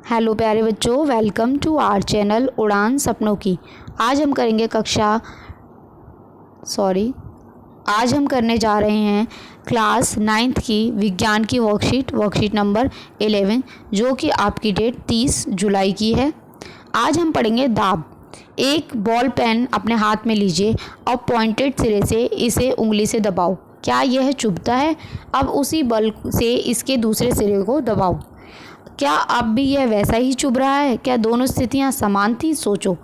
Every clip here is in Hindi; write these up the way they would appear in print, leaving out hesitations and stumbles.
हेलो प्यारे बच्चों, वेलकम टू आवर चैनल उड़ान सपनों की। आज हम करने जा रहे हैं क्लास 9th की विज्ञान की वर्कशीट नंबर 11, जो कि आपकी डेट 30 जुलाई की है। आज हम पढ़ेंगे दाब। एक बॉल पेन अपने हाथ में लीजिए और पॉइंटेड सिरे से इसे उंगली से दबाओ। क्या यह चुभता है? अब उसी बल से इसके दूसरे सिरे को दबाओ। क्या अब भी यह वैसा ही चुभ रहा है? क्या दोनों स्थितियां समान थी? सोचो।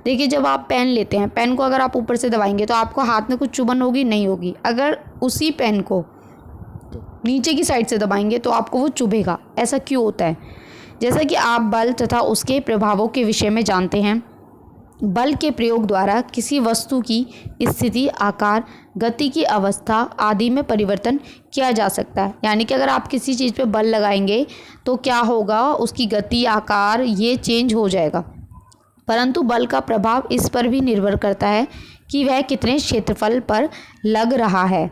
देखिए, जब आप पेन लेते हैं, पेन को अगर आप ऊपर से दबाएंगे तो आपको हाथ में कुछ चुभन होगी? नहीं होगी। अगर उसी पेन को नीचे की साइड से दबाएंगे तो आपको वो चुभेगा। ऐसा क्यों होता है? जैसा कि आप बल तथा उसके प्रभावों के विषय में जानते हैं, बल के प्रयोग द्वारा किसी वस्तु की स्थिति, आकार, गति की अवस्था आदि में परिवर्तन किया जा सकता है। यानी कि अगर आप किसी चीज़ पे बल लगाएंगे तो क्या होगा, उसकी गति, आकार ये चेंज हो जाएगा। परंतु बल का प्रभाव इस पर भी निर्भर करता है कि वह कितने क्षेत्रफल पर लग रहा है।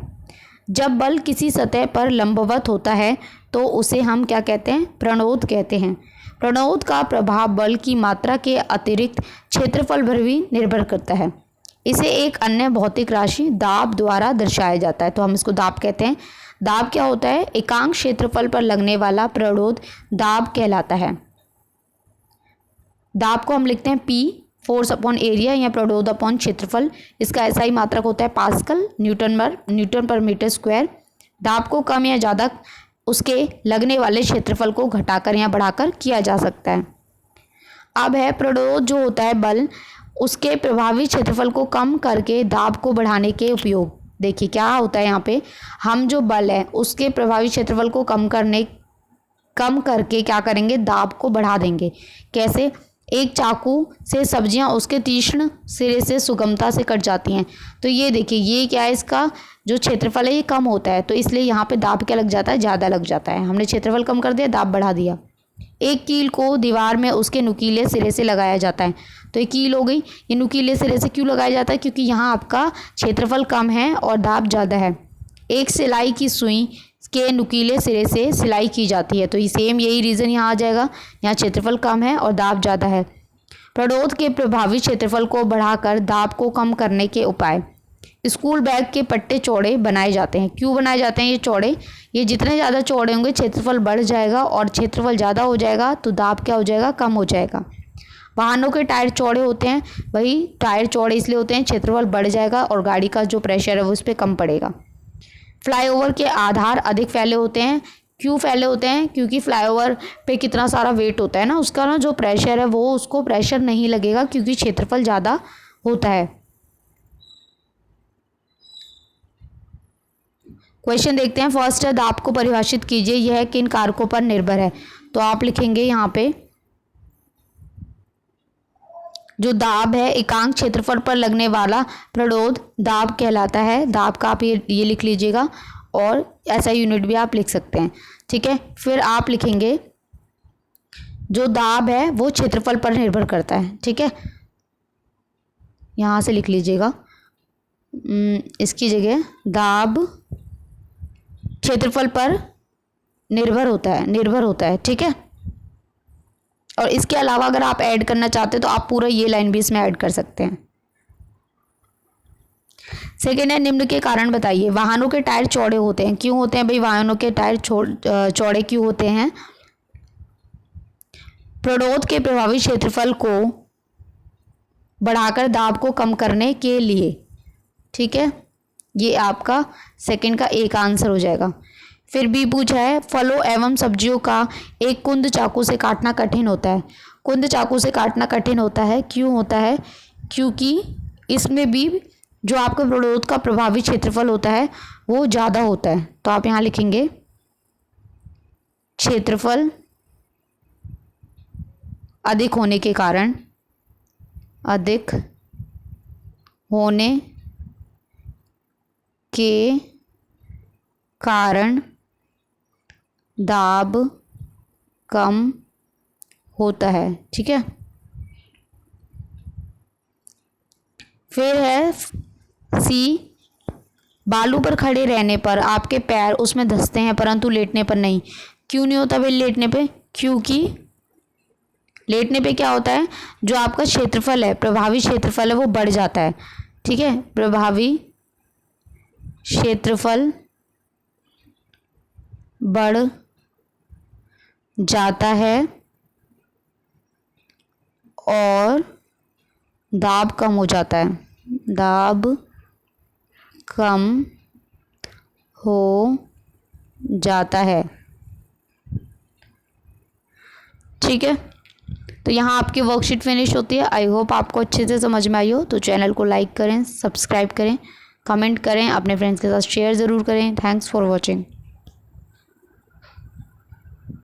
जब बल किसी सतह पर लंबवत होता है तो उसे हम क्या कहते हैं? प्रणोद कहते हैं। प्रणोद का प्रभाव बल की मात्रा के अतिरिक्त क्षेत्रफल पर भी निर्भर करता है। इसे एक अन्य भौतिक राशि दाब द्वारा दर्शाया जाता है, तो हम इसको दाब कहते हैं। दाब क्या होता है? एकांक क्षेत्रफल पर लगने वाला प्रणोद दाब कहलाता है। दाब को हम लिखते हैं P, फोर्स अपॉन एरिया या प्रणोद अपॉन क्षेत्रफल। इसका ऐसा ही मात्रक होता है पास्कल, न्यूटन पर मीटर स्क्वायर। दाब को कम या ज़्यादा उसके लगने वाले क्षेत्रफल को घटाकर या बढ़ाकर किया जा सकता है। अब है प्रणोद जो होता है बल, उसके प्रभावी क्षेत्रफल को कम करके दाब को बढ़ाने के उपयोग। देखिए क्या होता है यहाँ पे, हम जो बल है उसके प्रभावी क्षेत्रफल को कम करके क्या करेंगे? दाब को बढ़ा देंगे। कैसे? एक चाकू से सब्जियां उसके तीक्ष्ण सिरे से सुगमता से कट जाती हैं। तो ये देखिए, ये क्या है, इसका जो क्षेत्रफल है ये कम होता है, तो इसलिए यहाँ पे दाब क्या लग जाता है? ज़्यादा लग जाता है। हमने क्षेत्रफल कम कर दिया, दाब बढ़ा दिया। एक कील को दीवार में उसके नुकीले सिरे से लगाया जाता है। तो ये कील हो गई। ये नुकीले सिरे से क्यों लगाया जाता है? क्योंकि यहाँ आपका क्षेत्रफल कम है और दाब ज़्यादा है। एक सिलाई की सुई के नुकीले सिरे से सिलाई की जाती है, तो ये सेम यही रीज़न यहाँ आ जाएगा। यहाँ क्षेत्रफल कम है और दाब ज़्यादा है। प्रणोद के प्रभावी क्षेत्रफल को बढ़ाकर दाब को कम करने के उपाय। स्कूल बैग के पट्टे चौड़े बनाए जाते हैं। क्यों बनाए जाते हैं ये चौड़े? ये जितने ज़्यादा चौड़े होंगे क्षेत्रफल बढ़ जाएगा, और क्षेत्रफल ज़्यादा हो जाएगा तो दाब क्या हो जाएगा? कम हो जाएगा। वाहनों के टायर चौड़े होते हैं, वही टायर चौड़े इसलिए होते हैं, क्षेत्रफल बढ़ जाएगा और गाड़ी का जो प्रेशर है वो इस पर कम पड़ेगा। फ्लाईओवर के आधार अधिक फैले होते हैं। क्यों फैले होते हैं? क्योंकि फ्लाईओवर पे कितना सारा वेट होता है ना, उसका ना जो प्रेशर है वो उसको प्रेशर नहीं लगेगा, क्योंकि क्षेत्रफल ज़्यादा होता है। क्वेश्चन देखते हैं। फर्स्ट है, दाब को परिभाषित कीजिए, यह किन कारकों पर निर्भर है? तो आप लिखेंगे यहाँ पे, जो दाब है एकांक क्षेत्रफल पर लगने वाला प्रणोद दाब कहलाता है। दाब का आप ये लिख लीजिएगा, और ऐसा यूनिट भी आप लिख सकते हैं। ठीक है, फिर आप लिखेंगे जो दाब है वो क्षेत्रफल पर निर्भर करता है। ठीक है, यहाँ से लिख लीजिएगा, इसकी जगह दाब क्षेत्रफल पर निर्भर होता है। ठीक है, और इसके अलावा अगर आप ऐड करना चाहते हैं तो आप पूरा ये लाइन भी इसमें ऐड कर सकते हैं। सेकेंड है, निम्न के कारण बताइए। वाहनों के टायर चौड़े होते हैं। क्यों होते हैं भाई वाहनों के टायर चौड़े क्यों होते हैं? प्रणोद के प्रभावी क्षेत्रफल को बढ़ाकर दाब को कम करने के लिए। ठीक है, ये आपका सेकंड का एक आंसर हो जाएगा। फिर भी पूछा है, फलों एवं सब्जियों का एक कुंद चाकू से काटना कठिन होता है। कुंद चाकू से काटना कठिन होता है, क्यों होता है? क्योंकि इसमें भी जो आपका प्रणोद का प्रभावी क्षेत्रफल होता है वो ज़्यादा होता है। तो आप यहाँ लिखेंगे क्षेत्रफल अधिक होने के कारण दाब कम होता है। ठीक है, फिर है सी, बालू पर खड़े रहने पर आपके पैर उसमें धंसते हैं परंतु लेटने पर नहीं। क्यों नहीं होता भाई लेटने पे? क्योंकि लेटने पे क्या होता है, जो आपका क्षेत्रफल है, प्रभावी क्षेत्रफल है, वो बढ़ जाता है। ठीक है, प्रभावी क्षेत्रफल बढ़ जाता है और दाब कम हो जाता है, दाब कम हो जाता है। ठीक है, तो यहाँ आपकी वर्कशीट फिनिश होती है। आई होप आपको अच्छे से समझ में आई हो। तो चैनल को लाइक करें, सब्सक्राइब करें, कमेंट करें, अपने फ्रेंड्स के साथ शेयर ज़रूर करें। Thanks for watching.